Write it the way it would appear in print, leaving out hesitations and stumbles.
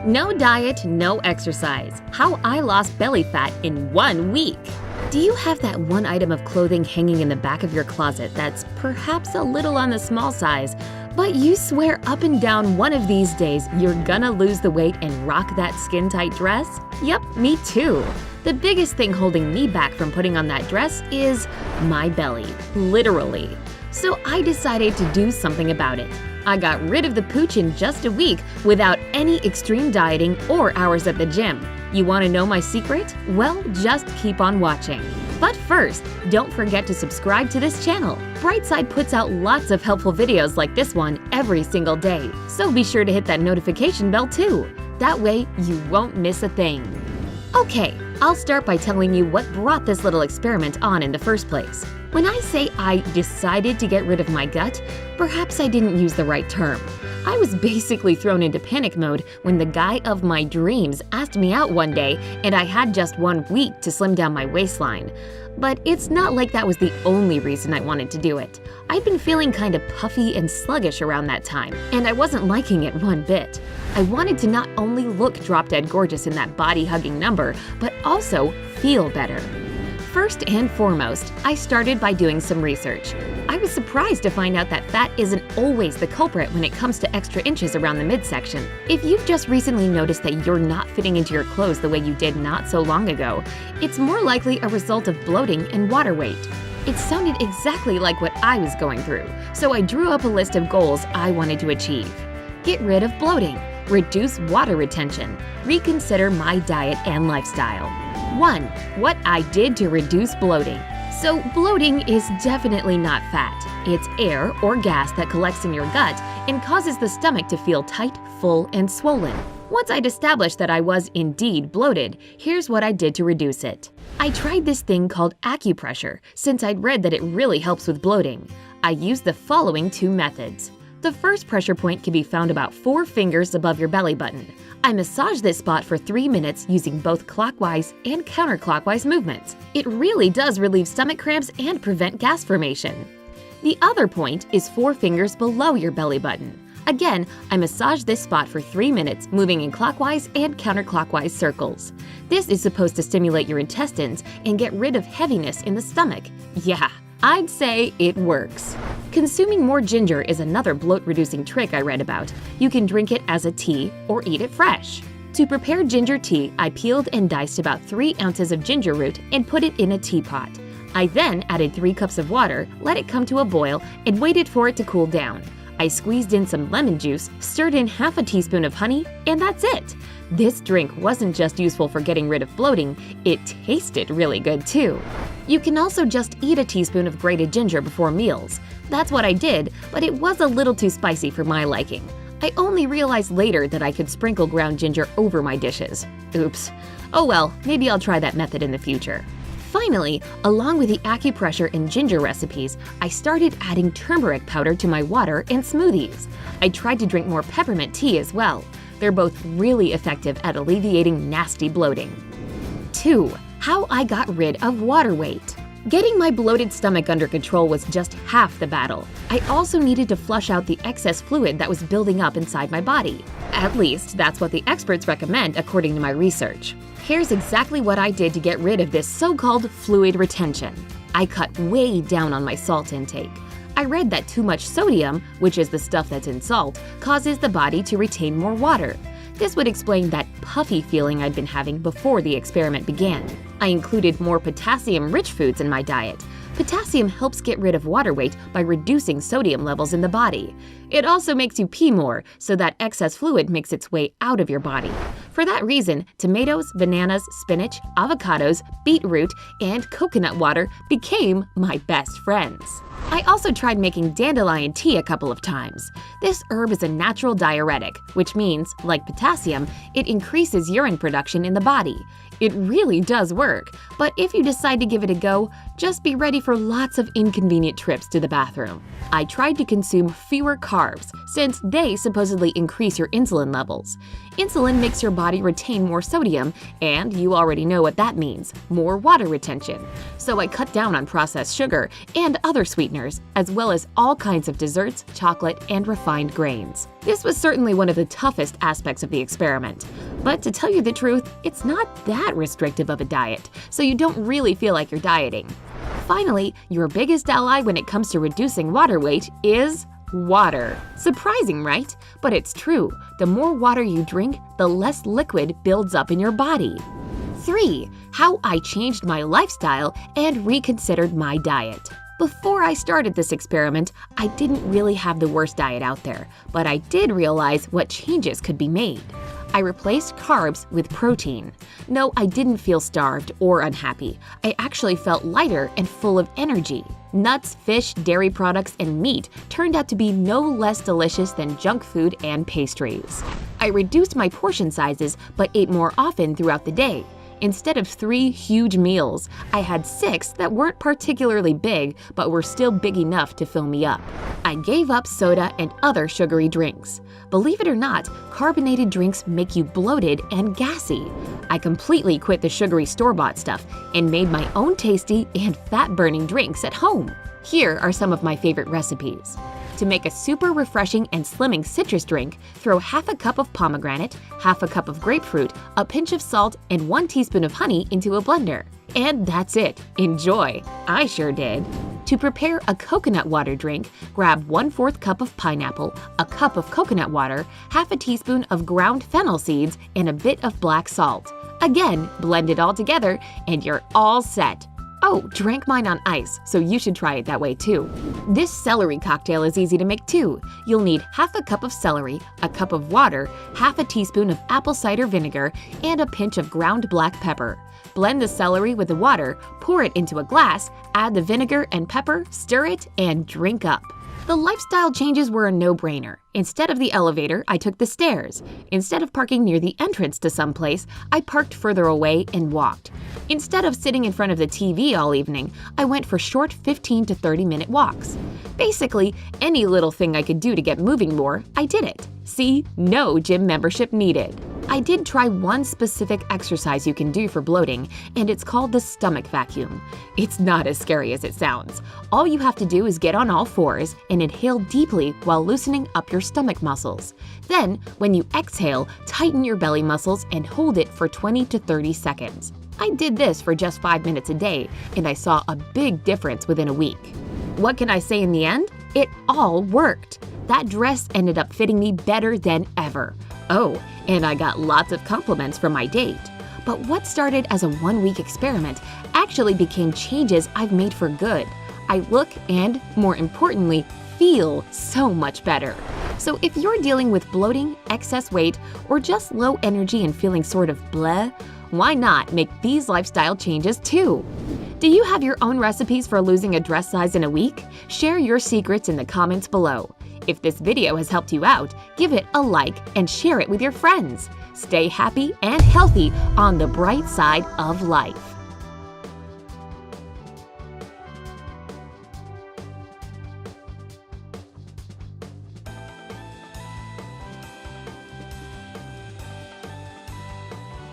No diet, no exercise. How I lost belly fat in 1 week. Do you have that one item of clothing hanging in the back of your closet that's perhaps a little on the small size, but you swear up and down one of these days you're gonna lose the weight and rock that skin-tight dress? Yep, me too. The biggest thing holding me back from putting on that dress is my belly, literally. So I decided to do something about it. I got rid of the pooch in just a week without any extreme dieting or hours at the gym. You want to know my secret? Well, just keep on watching. But first, don't forget to subscribe to this channel. Brightside puts out lots of helpful videos like this one every single day, so be sure to hit that notification bell too. That way, you won't miss a thing. Okay, I'll start by telling you what brought this little experiment on in the first place. When I say I decided to get rid of my gut, perhaps I didn't use the right term. I was basically thrown into panic mode when the guy of my dreams asked me out one day and I had just 1 week to slim down my waistline. But it's not like that was the only reason I wanted to do it. I'd been feeling kind of puffy and sluggish around that time, and I wasn't liking it one bit. I wanted to not only look drop-dead gorgeous in that body-hugging number, but also feel better. First and foremost, I started by doing some research. I was surprised to find out that fat isn't always the culprit when it comes to extra inches around the midsection. If you've just recently noticed that you're not fitting into your clothes the way you did not so long ago, it's more likely a result of bloating and water weight. It sounded exactly like what I was going through, so I drew up a list of goals I wanted to achieve. Get rid of bloating, reduce water retention, reconsider my diet and lifestyle. 1. What I did to reduce bloating. So bloating is definitely not fat. It's air or gas that collects in your gut and causes the stomach to feel tight, full, and swollen. Once I'd established that I was indeed bloated, here's what I did to reduce it. I tried this thing called acupressure since I'd read that it really helps with bloating. I used the following 2 methods. The first pressure point can be found about 4 fingers above your belly button. I massage this spot for 3 minutes using both clockwise and counterclockwise movements. It really does relieve stomach cramps and prevent gas formation. The other point is 4 fingers below your belly button. Again, I massage this spot for 3 minutes, moving in clockwise and counterclockwise circles. This is supposed to stimulate your intestines and get rid of heaviness in the stomach. Yeah, I'd say it works. Consuming more ginger is another bloat-reducing trick I read about. You can drink it as a tea or eat it fresh. To prepare ginger tea, I peeled and diced about 3 ounces of ginger root and put it in a teapot. I then added 3 cups of water, let it come to a boil, and waited for it to cool down. I squeezed in some lemon juice, stirred in half a teaspoon of honey, and that's it! This drink wasn't just useful for getting rid of bloating, it tasted really good too. You can also just eat a teaspoon of grated ginger before meals. That's what I did, but it was a little too spicy for my liking. I only realized later that I could sprinkle ground ginger over my dishes. Oops. Oh well, maybe I'll try that method in the future. Finally, along with the acupressure and ginger recipes, I started adding turmeric powder to my water and smoothies. I tried to drink more peppermint tea as well. They're both really effective at alleviating nasty bloating. 2. How I got rid of water weight. Getting my bloated stomach under control was just half the battle. I also needed to flush out the excess fluid that was building up inside my body. At least, that's what the experts recommend according to my research. Here's exactly what I did to get rid of this so-called fluid retention. I cut way down on my salt intake. I read that too much sodium, which is the stuff that's in salt, causes the body to retain more water. This would explain that puffy feeling I'd been having before the experiment began. I included more potassium-rich foods in my diet. Potassium helps get rid of water weight by reducing sodium levels in the body. It also makes you pee more, so that excess fluid makes its way out of your body. For that reason, tomatoes, bananas, spinach, avocados, beetroot, and coconut water became my best friends. I also tried making dandelion tea a couple of times. This herb is a natural diuretic, which means, like potassium, it increases urine production in the body. It really does work, but if you decide to give it a go, just be ready for lots of inconvenient trips to the bathroom. I tried to consume fewer carbs, since they supposedly increase your insulin levels. Insulin makes your body retain more sodium, and you already know what that means – more water retention. So I cut down on processed sugar and other sweeteners, as well as all kinds of desserts, chocolate, and refined grains. This was certainly one of the toughest aspects of the experiment. But to tell you the truth, it's not that restrictive of a diet, so you don't really feel like you're dieting. Finally, your biggest ally when it comes to reducing water weight is water. Surprising, right? But it's true. The more water you drink, the less liquid builds up in your body. 3. How I changed my lifestyle and reconsidered my diet. Before I started this experiment, I didn't really have the worst diet out there, but I did realize what changes could be made. I replaced carbs with protein. No, I didn't feel starved or unhappy. I actually felt lighter and full of energy. Nuts, fish, dairy products, and meat turned out to be no less delicious than junk food and pastries. I reduced my portion sizes but ate more often throughout the day. Instead of 3 huge meals, I had 6 that weren't particularly big but were still big enough to fill me up. I gave up soda and other sugary drinks. Believe it or not, carbonated drinks make you bloated and gassy. I completely quit the sugary store-bought stuff and made my own tasty and fat-burning drinks at home. Here are some of my favorite recipes. To make a super refreshing and slimming citrus drink, throw half a cup of pomegranate, half a cup of grapefruit, a pinch of salt, and 1 teaspoon of honey into a blender. And that's it. Enjoy! I sure did. To prepare a coconut water drink, grab 1/4 cup of pineapple, a cup of coconut water, half a teaspoon of ground fennel seeds, and a bit of black salt. Again, blend it all together, and you're all set. Oh, drank mine on ice, so you should try it that way too. This celery cocktail is easy to make too. You'll need half a cup of celery, a cup of water, half a teaspoon of apple cider vinegar, and a pinch of ground black pepper. Blend the celery with the water, pour it into a glass, add the vinegar and pepper, stir it, and drink up. The lifestyle changes were a no-brainer. Instead of the elevator, I took the stairs. Instead of parking near the entrance to some place, I parked further away and walked. Instead of sitting in front of the TV all evening, I went for short 15 to 30-minute walks. Basically, any little thing I could do to get moving more, I did it. See, no gym membership needed. I did try one specific exercise you can do for bloating, and it's called the stomach vacuum. It's not as scary as it sounds. All you have to do is get on all fours and inhale deeply while loosening up your stomach muscles. Then, when you exhale, tighten your belly muscles and hold it for 20 to 30 seconds. I did this for just 5 minutes a day, and I saw a big difference within a week. What can I say in the end? It all worked. That dress ended up fitting me better than ever. Oh, and I got lots of compliments from my date. But what started as a 1-week experiment actually became changes I've made for good. I look and, more importantly, feel so much better. So if you're dealing with bloating, excess weight, or just low energy and feeling sort of bleh, why not make these lifestyle changes too? Do you have your own recipes for losing a dress size in a week? Share your secrets in the comments below. If this video has helped you out, give it a like and share it with your friends. Stay happy and healthy on the bright side of life.